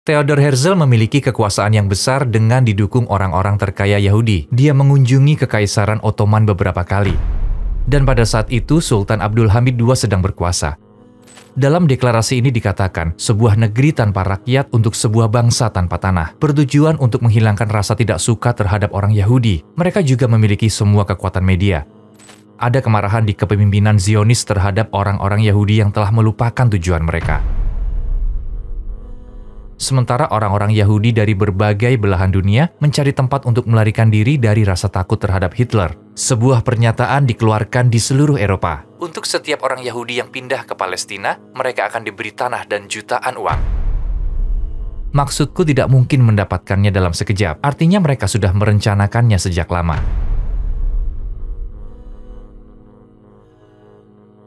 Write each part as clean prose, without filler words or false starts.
Theodor Herzl memiliki kekuasaan yang besar dengan didukung orang-orang terkaya Yahudi. Dia mengunjungi Kekaisaran Ottoman beberapa kali. Dan pada saat itu Sultan Abdul Hamid II sedang berkuasa. Dalam deklarasi ini dikatakan, sebuah negeri tanpa rakyat untuk sebuah bangsa tanpa tanah. Bertujuan untuk menghilangkan rasa tidak suka terhadap orang Yahudi. Mereka juga memiliki semua kekuatan media. Ada kemarahan di kepemimpinan Zionis terhadap orang-orang Yahudi yang telah melupakan tujuan mereka. Sementara orang-orang Yahudi dari berbagai belahan dunia mencari tempat untuk melarikan diri dari rasa takut terhadap Hitler. Sebuah pernyataan dikeluarkan di seluruh Eropa. Untuk setiap orang Yahudi yang pindah ke Palestina, mereka akan diberi tanah dan jutaan uang. Maksudku tidak mungkin mendapatkannya dalam sekejap, artinya mereka sudah merencanakannya sejak lama.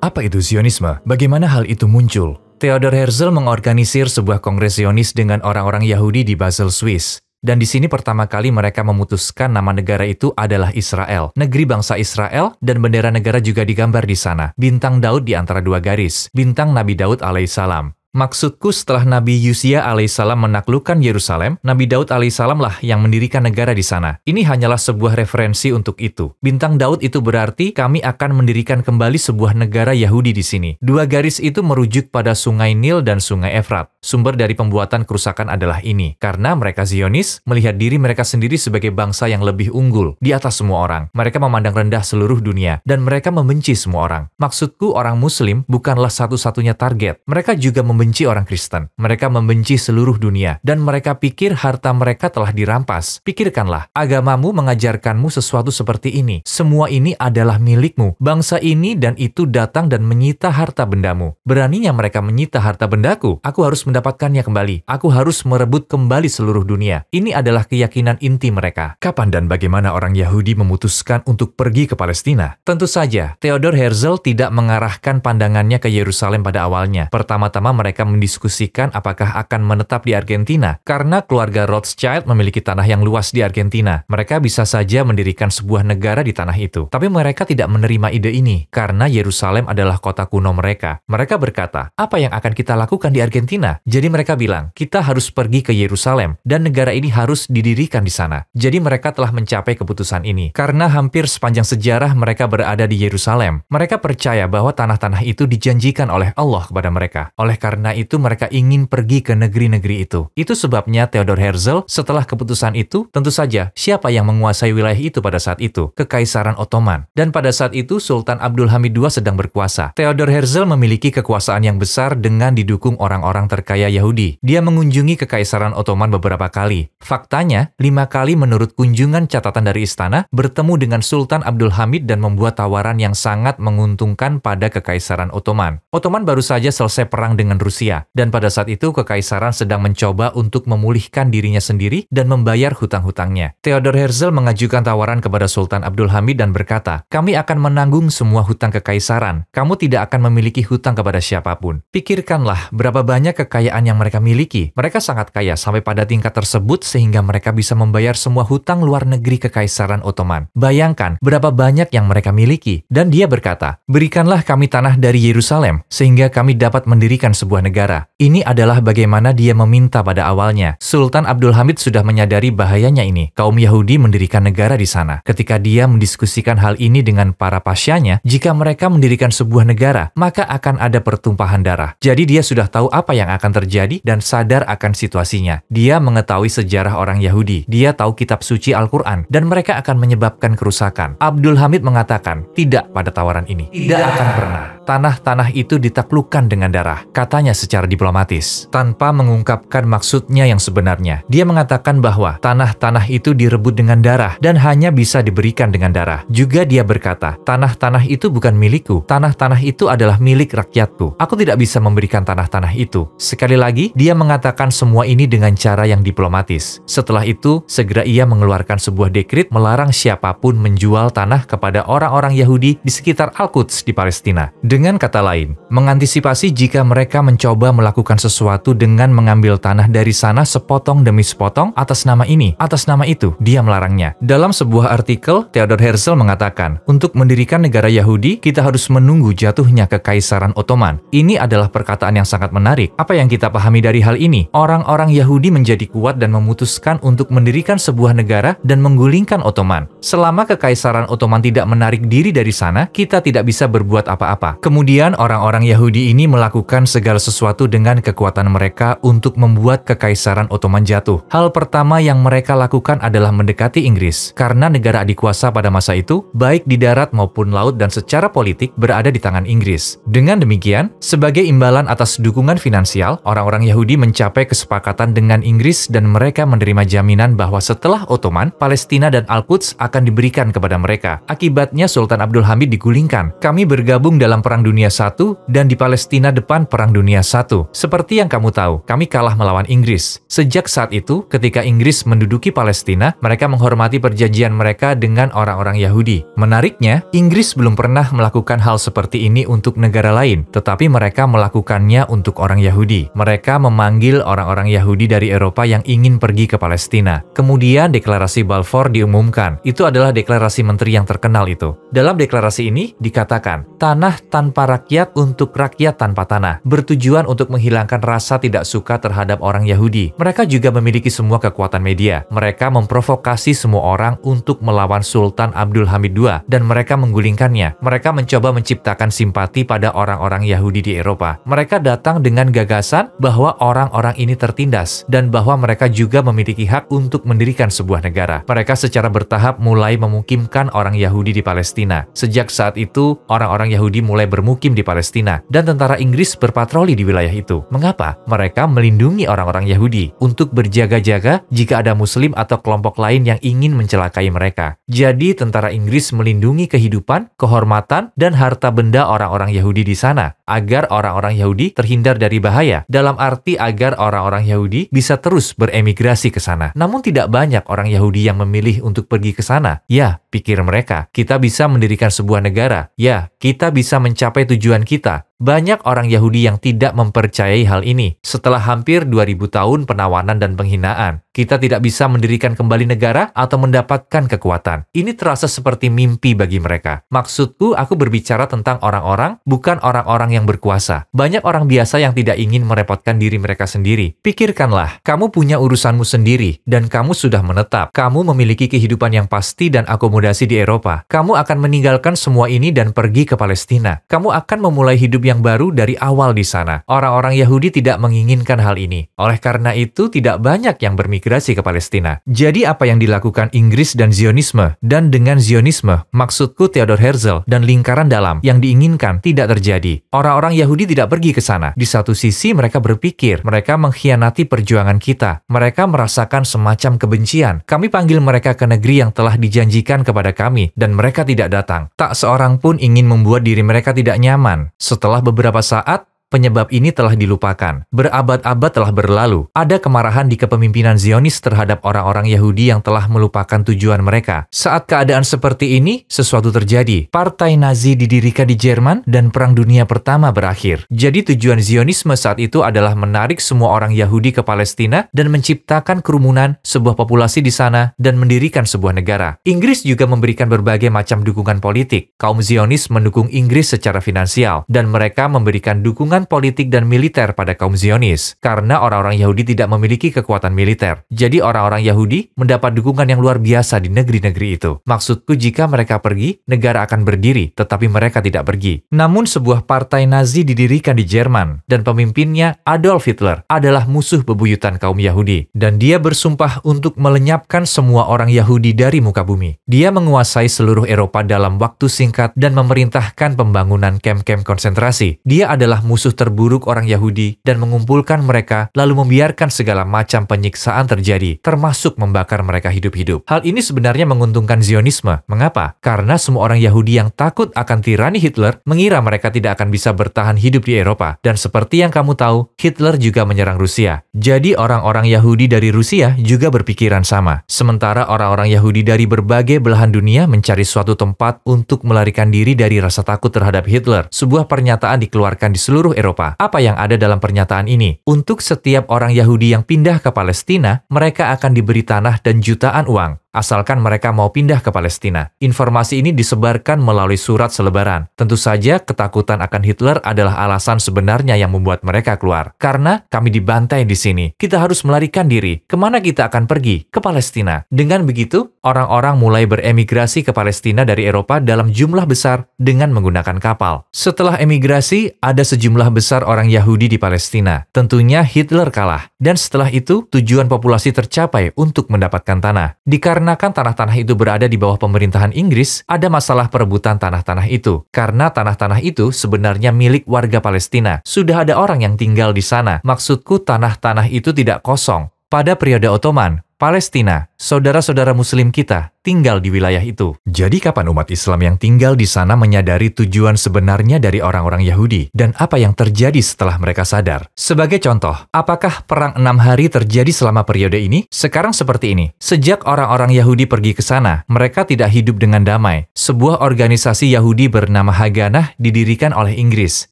Apa itu Zionisme? Bagaimana hal itu muncul? Theodor Herzl mengorganisir sebuah kongres Zionis dengan orang-orang Yahudi di Basel, Swiss. Dan di sini pertama kali mereka memutuskan nama negara itu adalah Israel. Negeri bangsa Israel dan bendera negara juga digambar di sana. Bintang Daud di antara dua garis. Bintang Nabi Daud alaihissalam. Maksudku setelah Nabi Yusya alaihissalam menaklukkan Yerusalem, Nabi Daud alaihissalam lah yang mendirikan negara di sana. Ini hanyalah sebuah referensi untuk itu. Bintang Daud itu berarti kami akan mendirikan kembali sebuah negara Yahudi di sini. Dua garis itu merujuk pada Sungai Nil dan Sungai Efrat. Sumber dari pembuatan kerusakan adalah ini. Karena mereka Zionis melihat diri mereka sendiri sebagai bangsa yang lebih unggul di atas semua orang. Mereka memandang rendah seluruh dunia dan mereka membenci semua orang. Maksudku orang Muslim bukanlah satu-satunya target. Mereka juga membenci orang Kristen. Mereka membenci seluruh dunia. Dan mereka pikir harta mereka telah dirampas. Pikirkanlah, agamamu mengajarkanmu sesuatu seperti ini. Semua ini adalah milikmu. Bangsa ini dan itu datang dan menyita harta bendamu. Beraninya mereka menyita harta bendaku. Aku harus mendapatkannya kembali. Aku harus merebut kembali seluruh dunia. Ini adalah keyakinan inti mereka. Kapan dan bagaimana orang Yahudi memutuskan untuk pergi ke Palestina? Tentu saja, Theodor Herzl tidak mengarahkan pandangannya ke Yerusalem pada awalnya. Pertama-tama mereka mendiskusikan apakah akan menetap di Argentina. Karena keluarga Rothschild memiliki tanah yang luas di Argentina. Mereka bisa saja mendirikan sebuah negara di tanah itu. Tapi mereka tidak menerima ide ini. Karena Yerusalem adalah kota kuno mereka. Mereka berkata, apa yang akan kita lakukan di Argentina? Jadi mereka bilang, kita harus pergi ke Yerusalem. Dan negara ini harus didirikan di sana. Jadi mereka telah mencapai keputusan ini. Karena hampir sepanjang sejarah mereka berada di Yerusalem. Mereka percaya bahwa tanah-tanah itu dijanjikan oleh Allah kepada mereka. Oleh karena itu mereka ingin pergi ke negeri-negeri itu. Itu sebabnya Theodor Herzl setelah keputusan itu, tentu saja siapa yang menguasai wilayah itu pada saat itu? Kekaisaran Ottoman. Dan pada saat itu Sultan Abdul Hamid II sedang berkuasa. Theodor Herzl memiliki kekuasaan yang besar dengan didukung orang-orang terkaya Yahudi. Dia mengunjungi Kekaisaran Ottoman beberapa kali. Faktanya, 5 kali menurut kunjungan catatan dari istana, bertemu dengan Sultan Abdul Hamid dan membuat tawaran yang sangat menguntungkan pada Kekaisaran Ottoman. Ottoman baru saja selesai perang dengan Rusia. Dan pada saat itu Kekaisaran sedang mencoba untuk memulihkan dirinya sendiri dan membayar hutang-hutangnya. Theodor Herzl mengajukan tawaran kepada Sultan Abdul Hamid dan berkata, kami akan menanggung semua hutang Kekaisaran. Kamu tidak akan memiliki hutang kepada siapapun. Pikirkanlah berapa banyak kekayaan yang mereka miliki. Mereka sangat kaya sampai pada tingkat tersebut sehingga mereka bisa membayar semua hutang luar negeri Kekaisaran Ottoman. Bayangkan berapa banyak yang mereka miliki. Dan dia berkata, berikanlah kami tanah dari Yerusalem sehingga kami dapat mendirikan sebuah negara. Ini adalah bagaimana dia meminta pada awalnya. Sultan Abdul Hamid sudah menyadari bahayanya ini. Kaum Yahudi mendirikan negara di sana. Ketika dia mendiskusikan hal ini dengan para pasyanya, jika mereka mendirikan sebuah negara, maka akan ada pertumpahan darah. Jadi dia sudah tahu apa yang akan terjadi dan sadar akan situasinya. Dia mengetahui sejarah orang Yahudi. Dia tahu kitab suci Al-Quran dan mereka akan menyebabkan kerusakan. Abdul Hamid mengatakan, tidak pada tawaran ini. Tidak akan pernah. Tanah-tanah itu ditaklukkan dengan darah, katanya secara diplomatis, tanpa mengungkapkan maksudnya yang sebenarnya. Dia mengatakan bahwa tanah-tanah itu direbut dengan darah dan hanya bisa diberikan dengan darah. Juga dia berkata, tanah-tanah itu bukan milikku, tanah-tanah itu adalah milik rakyatku. Aku tidak bisa memberikan tanah-tanah itu. Sekali lagi, dia mengatakan semua ini dengan cara yang diplomatis. Setelah itu, segera ia mengeluarkan sebuah dekret melarang siapapun menjual tanah kepada orang-orang Yahudi di sekitar Al-Quds di Palestina. Dengan kata lain, mengantisipasi jika mereka mencoba melakukan sesuatu dengan mengambil tanah dari sana sepotong demi sepotong atas nama ini, atas nama itu. Dia melarangnya. Dalam sebuah artikel, Theodor Herzl mengatakan, untuk mendirikan negara Yahudi, kita harus menunggu jatuhnya Kekaisaran Ottoman. Ini adalah perkataan yang sangat menarik. Apa yang kita pahami dari hal ini? Orang-orang Yahudi menjadi kuat dan memutuskan untuk mendirikan sebuah negara dan menggulingkan Ottoman. Selama Kekaisaran Ottoman tidak menarik diri dari sana, kita tidak bisa berbuat apa-apa. Kemudian orang-orang Yahudi ini melakukan segala sesuatu dengan kekuatan mereka untuk membuat Kekaisaran Ottoman jatuh. Hal pertama yang mereka lakukan adalah mendekati Inggris. Karena negara adikuasa pada masa itu, baik di darat maupun laut dan secara politik berada di tangan Inggris. Dengan demikian, sebagai imbalan atas dukungan finansial, orang-orang Yahudi mencapai kesepakatan dengan Inggris dan mereka menerima jaminan bahwa setelah Ottoman, Palestina dan Al-Quds akan diberikan kepada mereka. Akibatnya Sultan Abdul Hamid digulingkan. Kami bergabung dalam Perang Dunia I dan di Palestina depan Perang Dunia I. Seperti yang kamu tahu, kami kalah melawan Inggris. Sejak saat itu, ketika Inggris menduduki Palestina, mereka menghormati perjanjian mereka dengan orang-orang Yahudi. Menariknya, Inggris belum pernah melakukan hal seperti ini untuk negara lain, tetapi mereka melakukannya untuk orang Yahudi. Mereka memanggil orang-orang Yahudi dari Eropa yang ingin pergi ke Palestina. Kemudian deklarasi Balfour diumumkan. Itu adalah deklarasi menteri yang terkenal itu. Dalam deklarasi ini dikatakan, tanah tanpa rakyat untuk rakyat tanpa tanah, bertujuan untuk menghilangkan rasa tidak suka terhadap orang Yahudi. Mereka juga memiliki semua kekuatan media. Mereka memprovokasi semua orang untuk melawan Sultan Abdul Hamid II dan mereka menggulingkannya. Mereka mencoba menciptakan simpati pada orang-orang Yahudi di Eropa. Mereka datang dengan gagasan bahwa orang-orang ini tertindas dan bahwa mereka juga memiliki hak untuk mendirikan sebuah negara. Mereka secara bertahap mulai memukimkan orang Yahudi di Palestina. Sejak saat itu, orang-orang Yahudi mulai bermukim di Palestina dan tentara Inggris berpatroli di wilayah itu. Mengapa? Mereka melindungi orang-orang Yahudi untuk berjaga-jaga jika ada Muslim atau kelompok lain yang ingin mencelakai mereka. Jadi, tentara Inggris melindungi kehidupan, kehormatan, dan harta benda orang-orang Yahudi di sana agar orang-orang Yahudi terhindar dari bahaya, dalam arti agar orang-orang Yahudi bisa terus beremigrasi ke sana. Namun tidak banyak orang Yahudi yang memilih untuk pergi ke sana. Ya, pikir mereka, kita bisa mendirikan sebuah negara. Ya, kita bisa mencapai tujuan kita. Banyak orang Yahudi yang tidak mempercayai hal ini. Setelah hampir 2000 tahun penawanan dan penghinaan, kita tidak bisa mendirikan kembali negara atau mendapatkan kekuatan. Ini terasa seperti mimpi bagi mereka. Maksudku, aku berbicara tentang orang-orang, bukan orang-orang yang berkuasa. Banyak orang biasa yang tidak ingin merepotkan diri mereka sendiri. Pikirkanlah, kamu punya urusanmu sendiri, dan kamu sudah menetap. Kamu memiliki kehidupan yang pasti dan akomodasi di Eropa. Kamu akan meninggalkan semua ini dan pergi ke Palestina. Kamu akan memulai hidup yang baru dari awal di sana. Orang-orang Yahudi tidak menginginkan hal ini. Oleh karena itu, tidak banyak yang bermigrasi ke Palestina. Jadi apa yang dilakukan Inggris dan Zionisme, dan dengan Zionisme, maksudku Theodor Herzl dan lingkaran dalam yang diinginkan tidak terjadi. Orang-orang Yahudi tidak pergi ke sana. Di satu sisi mereka berpikir, mereka mengkhianati perjuangan kita. Mereka merasakan semacam kebencian. Kami panggil mereka ke negeri yang telah dijanjikan kepada kami, dan mereka tidak datang. Tak seorang pun ingin membuat diri mereka tidak nyaman. Setelah beberapa saat, penyebab ini telah dilupakan. Berabad-abad telah berlalu. Ada kemarahan di kepemimpinan Zionis terhadap orang-orang Yahudi yang telah melupakan tujuan mereka. Saat keadaan seperti ini, sesuatu terjadi. Partai Nazi didirikan di Jerman dan Perang Dunia Pertama berakhir. Jadi tujuan Zionisme saat itu adalah menarik semua orang Yahudi ke Palestina dan menciptakan kerumunan, sebuah populasi di sana, dan mendirikan sebuah negara. Inggris juga memberikan berbagai macam dukungan politik. Kaum Zionis mendukung Inggris secara finansial, dan mereka memberikan dukungan politik dan militer pada kaum Zionis, karena orang-orang Yahudi tidak memiliki kekuatan militer. Jadi orang-orang Yahudi mendapat dukungan yang luar biasa di negeri-negeri itu. Maksudku, jika mereka pergi, negara akan berdiri, tetapi mereka tidak pergi. Namun sebuah partai Nazi didirikan di Jerman, dan pemimpinnya Adolf Hitler adalah musuh bebuyutan kaum Yahudi, dan dia bersumpah untuk melenyapkan semua orang Yahudi dari muka bumi. Dia menguasai seluruh Eropa dalam waktu singkat dan memerintahkan pembangunan kamp-kamp konsentrasi. Dia adalah musuh terburuk orang Yahudi dan mengumpulkan mereka lalu membiarkan segala macam penyiksaan terjadi, termasuk membakar mereka hidup-hidup. Hal ini sebenarnya menguntungkan Zionisme. Mengapa? Karena semua orang Yahudi yang takut akan tirani Hitler mengira mereka tidak akan bisa bertahan hidup di Eropa. Dan seperti yang kamu tahu, Hitler juga menyerang Rusia. Jadi orang-orang Yahudi dari Rusia juga berpikiran sama. Sementara orang-orang Yahudi dari berbagai belahan dunia mencari suatu tempat untuk melarikan diri dari rasa takut terhadap Hitler. Sebuah pernyataan dikeluarkan di seluruh Eropa. Apa yang ada dalam pernyataan ini? Untuk setiap orang Yahudi yang pindah ke Palestina, mereka akan diberi tanah dan jutaan uang, asalkan mereka mau pindah ke Palestina. Informasi ini disebarkan melalui surat selebaran. Tentu saja ketakutan akan Hitler adalah alasan sebenarnya yang membuat mereka keluar. Karena kami dibantai di sini. Kita harus melarikan diri. Kemana kita akan pergi? Ke Palestina. Dengan begitu, orang-orang mulai beremigrasi ke Palestina dari Eropa dalam jumlah besar dengan menggunakan kapal. Setelah emigrasi, ada sejumlah besar orang Yahudi di Palestina. Tentunya Hitler kalah. Dan setelah itu, tujuan populasi tercapai untuk mendapatkan tanah. Dikarenakan tanah-tanah itu berada di bawah pemerintahan Inggris, ada masalah perebutan tanah-tanah itu. Karena tanah-tanah itu sebenarnya milik warga Palestina. Sudah ada orang yang tinggal di sana. Maksudku, tanah-tanah itu tidak kosong. Pada periode Ottoman, Palestina, saudara-saudara Muslim kita, tinggal di wilayah itu. Jadi kapan umat Islam yang tinggal di sana menyadari tujuan sebenarnya dari orang-orang Yahudi? Dan apa yang terjadi setelah mereka sadar? Sebagai contoh, apakah perang 6 hari terjadi selama periode ini? Sekarang seperti ini. Sejak orang-orang Yahudi pergi ke sana, mereka tidak hidup dengan damai. Sebuah organisasi Yahudi bernama Haganah didirikan oleh Inggris.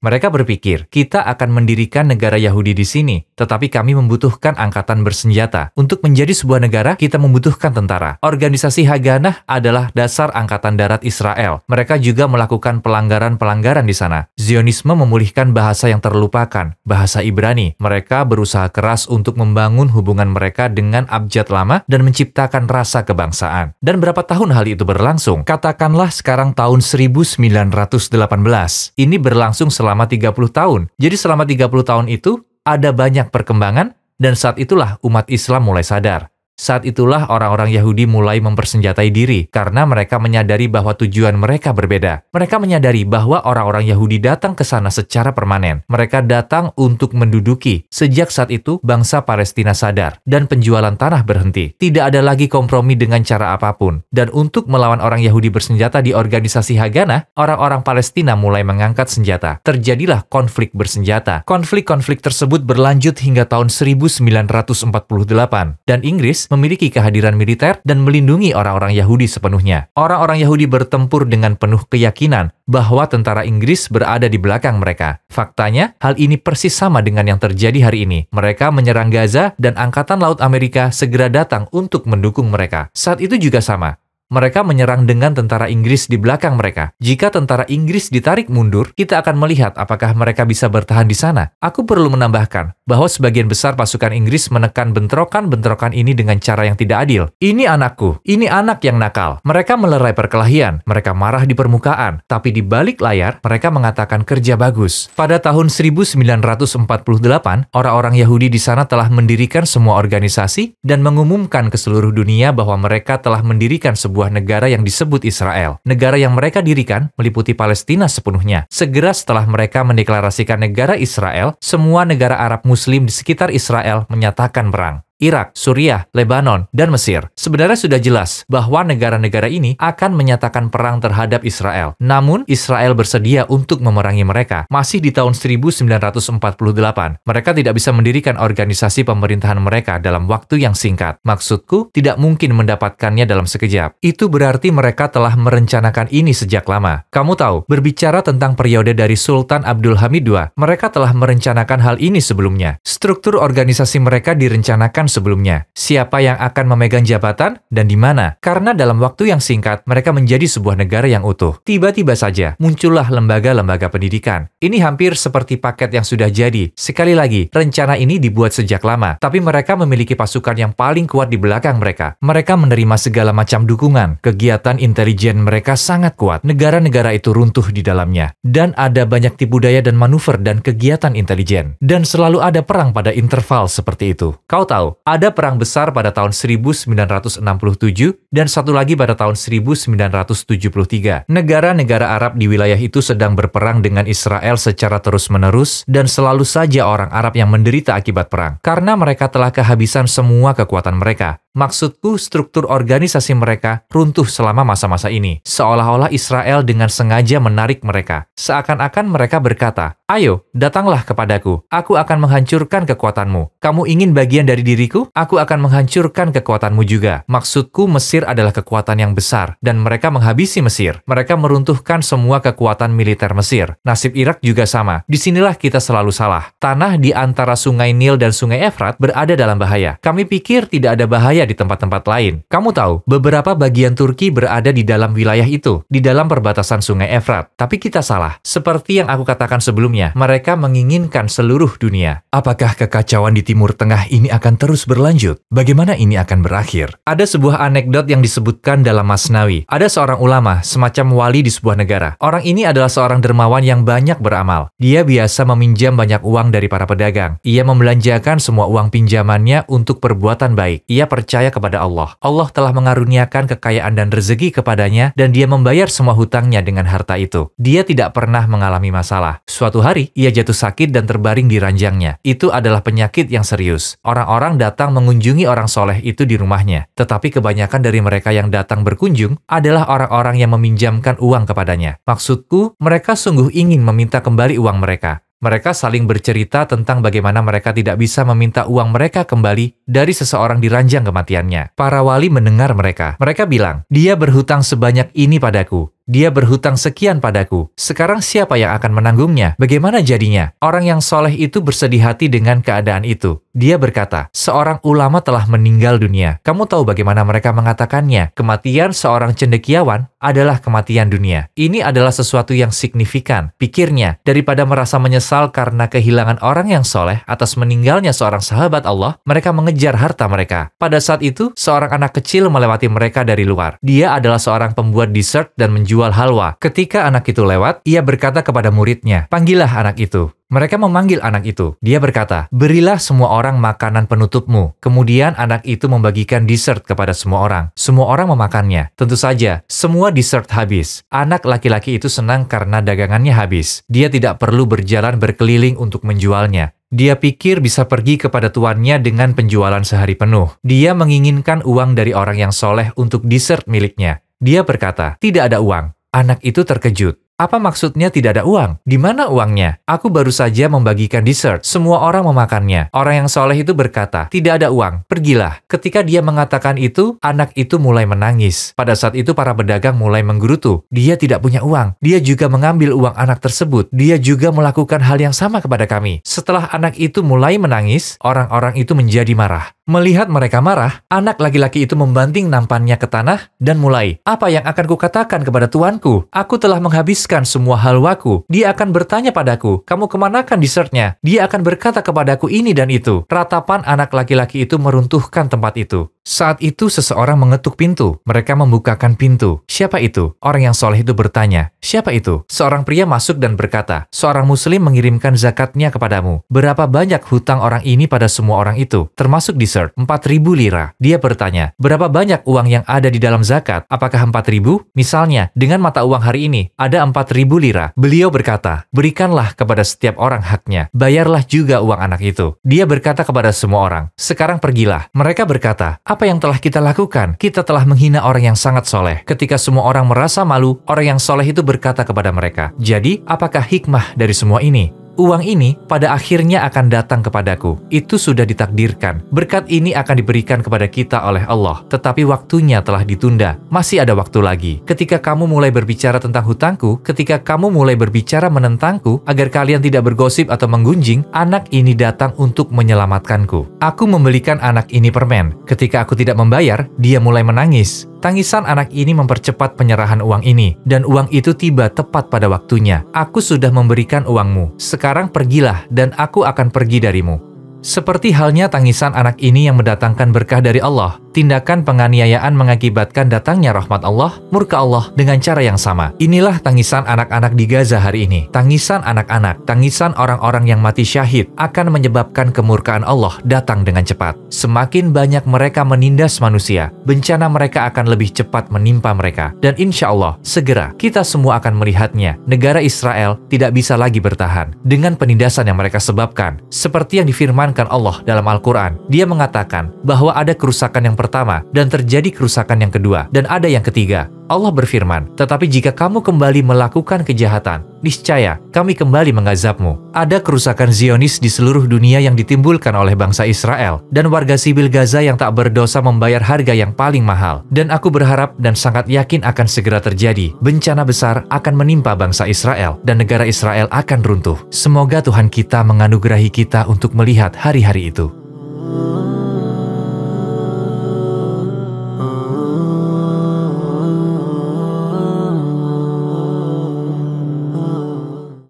Mereka berpikir, kita akan mendirikan negara Yahudi di sini, tetapi kami membutuhkan angkatan bersenjata. Untuk menjadi sebuah negara, kita membutuhkan tentara. Organisasi Haganah adalah dasar angkatan darat Israel. Mereka juga melakukan pelanggaran-pelanggaran di sana. Zionisme memulihkan bahasa yang terlupakan, bahasa Ibrani. Mereka berusaha keras untuk membangun hubungan mereka dengan abjad lama dan menciptakan rasa kebangsaan. Dan berapa tahun hal itu berlangsung? Katakanlah sekarang tahun 1918. Ini berlangsung selama 30 tahun. Jadi selama 30 tahun itu ada banyak perkembangan dan saat itulah umat Islam mulai sadar. Saat itulah orang-orang Yahudi mulai mempersenjatai diri karena mereka menyadari bahwa tujuan mereka berbeda. Mereka menyadari bahwa orang-orang Yahudi datang ke sana secara permanen. Mereka datang untuk menduduki. Sejak saat itu, bangsa Palestina sadar dan penjualan tanah berhenti. Tidak ada lagi kompromi dengan cara apapun. Dan untuk melawan orang Yahudi bersenjata di organisasi Haganah, orang-orang Palestina mulai mengangkat senjata. Terjadilah konflik bersenjata. Konflik-konflik tersebut berlanjut hingga tahun 1948 dan Inggris memiliki kehadiran militer dan melindungi orang-orang Yahudi sepenuhnya. Orang-orang Yahudi bertempur dengan penuh keyakinan bahwa tentara Inggris berada di belakang mereka. Faktanya, hal ini persis sama dengan yang terjadi hari ini. Mereka menyerang Gaza dan Angkatan Laut Amerika segera datang untuk mendukung mereka. Saat itu juga sama. Mereka menyerang dengan tentara Inggris di belakang mereka. Jika tentara Inggris ditarik mundur, kita akan melihat apakah mereka bisa bertahan di sana. Aku perlu menambahkan bahwa sebagian besar pasukan Inggris menekan bentrokan-bentrokan ini dengan cara yang tidak adil. Ini anakku, ini anak yang nakal. Mereka melerai perkelahian, mereka marah di permukaan, tapi di balik layar mereka mengatakan kerja bagus. Pada tahun 1948, orang-orang Yahudi di sana telah mendirikan semua organisasi dan mengumumkan ke seluruh dunia bahwa mereka telah mendirikan sebuah negara yang disebut Israel. Negara yang mereka dirikan meliputi Palestina sepenuhnya. Segera setelah mereka mendeklarasikan negara Israel, semua negara Arab Muslim di sekitar Israel menyatakan perang. Irak, Suriah, Lebanon, dan Mesir. Sebenarnya sudah jelas bahwa negara-negara ini akan menyatakan perang terhadap Israel. Namun, Israel bersedia untuk memerangi mereka. Masih di tahun 1948, mereka tidak bisa mendirikan organisasi pemerintahan mereka dalam waktu yang singkat. Maksudku, tidak mungkin mendapatkannya dalam sekejap. Itu berarti mereka telah merencanakan ini sejak lama. Kamu tahu, berbicara tentang periode dari Sultan Abdul Hamid II, mereka telah merencanakan hal ini sebelumnya. Struktur organisasi mereka direncanakan sebelumnya. Siapa yang akan memegang jabatan dan di mana? Karena dalam waktu yang singkat, mereka menjadi sebuah negara yang utuh. Tiba-tiba saja, muncullah lembaga-lembaga pendidikan. Ini hampir seperti paket yang sudah jadi. Sekali lagi, rencana ini dibuat sejak lama, tapi mereka memiliki pasukan yang paling kuat di belakang mereka. Mereka menerima segala macam dukungan. Kegiatan intelijen mereka sangat kuat. Negara-negara itu runtuh di dalamnya. Dan ada banyak tipu daya dan manuver dan kegiatan intelijen. Dan selalu ada perang pada interval seperti itu. Kau tahu, ada perang besar pada tahun 1967 dan satu lagi pada tahun 1973. Negara-negara Arab di wilayah itu sedang berperang dengan Israel secara terus-menerus dan selalu saja orang Arab yang menderita akibat perang karena mereka telah kehabisan semua kekuatan mereka. Maksudku, struktur organisasi mereka runtuh selama masa-masa ini. Seolah-olah Israel dengan sengaja menarik mereka. Seakan-akan mereka berkata, "Ayo, datanglah kepadaku. Aku akan menghancurkan kekuatanmu. Kamu ingin bagian dari diriku? Maksudku, aku akan menghancurkan kekuatanmu juga. Maksudku, Mesir adalah kekuatan yang besar, dan mereka menghabisi Mesir. Mereka meruntuhkan semua kekuatan militer Mesir. Nasib Irak juga sama. Disinilah kita selalu salah. Tanah di antara sungai Nil dan sungai Efrat berada dalam bahaya. Kami pikir tidak ada bahaya di tempat-tempat lain. Kamu tahu, beberapa bagian Turki berada di dalam wilayah itu, di dalam perbatasan sungai Efrat. Tapi kita salah. Seperti yang aku katakan sebelumnya, mereka menginginkan seluruh dunia. Apakah kekacauan di Timur Tengah ini akan terus berlanjut? Bagaimana ini akan berakhir? Ada sebuah anekdot yang disebutkan dalam Masnawi. Ada seorang ulama, semacam wali di sebuah negara. Orang ini adalah seorang dermawan yang banyak beramal. Dia biasa meminjam banyak uang dari para pedagang. Ia membelanjakan semua uang pinjamannya untuk perbuatan baik. Ia percaya kepada Allah. Allah telah mengaruniakan kekayaan dan rezeki kepadanya, dan dia membayar semua hutangnya dengan harta itu. Dia tidak pernah mengalami masalah. Suatu hari, ia jatuh sakit dan terbaring di ranjangnya. Itu adalah penyakit yang serius. Orang-orang datang mengunjungi orang soleh itu di rumahnya. Tetapi kebanyakan dari mereka yang datang berkunjung adalah orang-orang yang meminjamkan uang kepadanya. Maksudku, mereka sungguh ingin meminta kembali uang mereka. Mereka saling bercerita tentang bagaimana mereka tidak bisa meminta uang mereka kembali dari seseorang di ranjang kematiannya. Para wali mendengar mereka. Mereka bilang, dia berhutang sebanyak ini padaku. Dia berhutang sekian padaku. Sekarang siapa yang akan menanggungnya? Bagaimana jadinya? Orang yang soleh itu bersedih hati dengan keadaan itu. Dia berkata, seorang ulama telah meninggal dunia. Kamu tahu bagaimana mereka mengatakannya? Kematian seorang cendekiawan adalah kematian dunia. Ini adalah sesuatu yang signifikan. Pikirnya, daripada merasa menyesal karena kehilangan orang yang soleh atas meninggalnya seorang sahabat Allah, mereka mengejar harta mereka. Pada saat itu, seorang anak kecil melewati mereka dari luar. Dia adalah seorang pembuat dessert dan menjual halwa. Ketika anak itu lewat, ia berkata kepada muridnya, "Panggillah anak itu." Mereka memanggil anak itu. Dia berkata, "Berilah semua orang makanan penutupmu." Kemudian anak itu membagikan dessert kepada semua orang. Semua orang memakannya. Tentu saja, semua dessert habis. Anak laki-laki itu senang karena dagangannya habis. Dia tidak perlu berjalan berkeliling untuk menjualnya. Dia pikir bisa pergi kepada tuannya dengan penjualan sehari penuh. Dia menginginkan uang dari orang yang soleh untuk dessert miliknya. Dia berkata, "Tidak ada uang." Anak itu terkejut. Apa maksudnya tidak ada uang? Di mana uangnya? Aku baru saja membagikan dessert. Semua orang memakannya. Orang yang soleh itu berkata, "Tidak ada uang. Pergilah." Ketika dia mengatakan itu, anak itu mulai menangis. Pada saat itu para pedagang mulai menggerutu. Dia tidak punya uang. Dia juga mengambil uang anak tersebut. Dia juga melakukan hal yang sama kepada kami. Setelah anak itu mulai menangis, orang-orang itu menjadi marah. Melihat mereka marah, anak laki-laki itu membanting nampannya ke tanah dan mulai, "Apa yang akan kukatakan kepada tuanku? Aku telah menghabiskan semua halwaku. Dia akan bertanya padaku, 'Kamu kemanakan dessertnya?' Dia akan berkata kepadaku ini dan itu." Ratapan anak laki-laki itu meruntuhkan tempat itu. Saat itu seseorang mengetuk pintu. Mereka membukakan pintu. "Siapa itu?" Orang yang soleh itu bertanya. "Siapa itu?" Seorang pria masuk dan berkata, "Seorang muslim mengirimkan zakatnya kepadamu." "Berapa banyak hutang orang ini pada semua orang itu, termasuk dessert?" 4.000 lira. Dia bertanya, "Berapa banyak uang yang ada di dalam zakat? Apakah 4.000? Misalnya, dengan mata uang hari ini, ada 4.000 lira. Beliau berkata, "Berikanlah kepada setiap orang haknya. Bayarlah juga uang anak itu." Dia berkata kepada semua orang, "Sekarang pergilah." Mereka berkata, "Apa yang telah kita lakukan? Kita telah menghina orang yang sangat soleh." Ketika semua orang merasa malu, orang yang soleh itu berkata kepada mereka, "Jadi, apakah hikmah dari semua ini? Uang ini pada akhirnya akan datang kepadaku. Itu sudah ditakdirkan. Berkat ini akan diberikan kepada kita oleh Allah. Tetapi waktunya telah ditunda. Masih ada waktu lagi. Ketika kamu mulai berbicara tentang hutangku, ketika kamu mulai berbicara menentangku, agar kalian tidak bergosip atau menggunjing, anak ini datang untuk menyelamatkanku. Aku membelikan anak ini permen. Ketika aku tidak membayar, dia mulai menangis. Tangisan anak ini mempercepat penyerahan uang ini, dan uang itu tiba tepat pada waktunya. Aku sudah memberikan uangmu. Sekarang pergilah, dan aku akan pergi darimu. Seperti halnya tangisan anak ini yang mendatangkan berkah dari Allah, tindakan penganiayaan mengakibatkan datangnya rahmat Allah, murka Allah dengan cara yang sama. Inilah tangisan anak-anak di Gaza hari ini. Tangisan anak-anak, tangisan orang-orang yang mati syahid akan menyebabkan kemurkaan Allah datang dengan cepat. Semakin banyak mereka menindas manusia, bencana mereka akan lebih cepat menimpa mereka. Dan insya Allah, segera kita semua akan melihatnya. Negara Israel tidak bisa lagi bertahan dengan penindasan yang mereka sebabkan. Seperti yang difirmankan Allah dalam Al-Quran. Dia mengatakan bahwa ada kerusakan yang pertama pertama, dan terjadi kerusakan yang kedua, dan ada yang ketiga. Allah berfirman, "Tetapi jika kamu kembali melakukan kejahatan, niscaya kami kembali mengazabmu." Ada kerusakan Zionis di seluruh dunia yang ditimbulkan oleh bangsa Israel, dan warga sipil Gaza yang tak berdosa membayar harga yang paling mahal. Dan aku berharap dan sangat yakin akan segera terjadi. Bencana besar akan menimpa bangsa Israel, dan negara Israel akan runtuh. Semoga Tuhan kita menganugerahi kita untuk melihat hari-hari itu.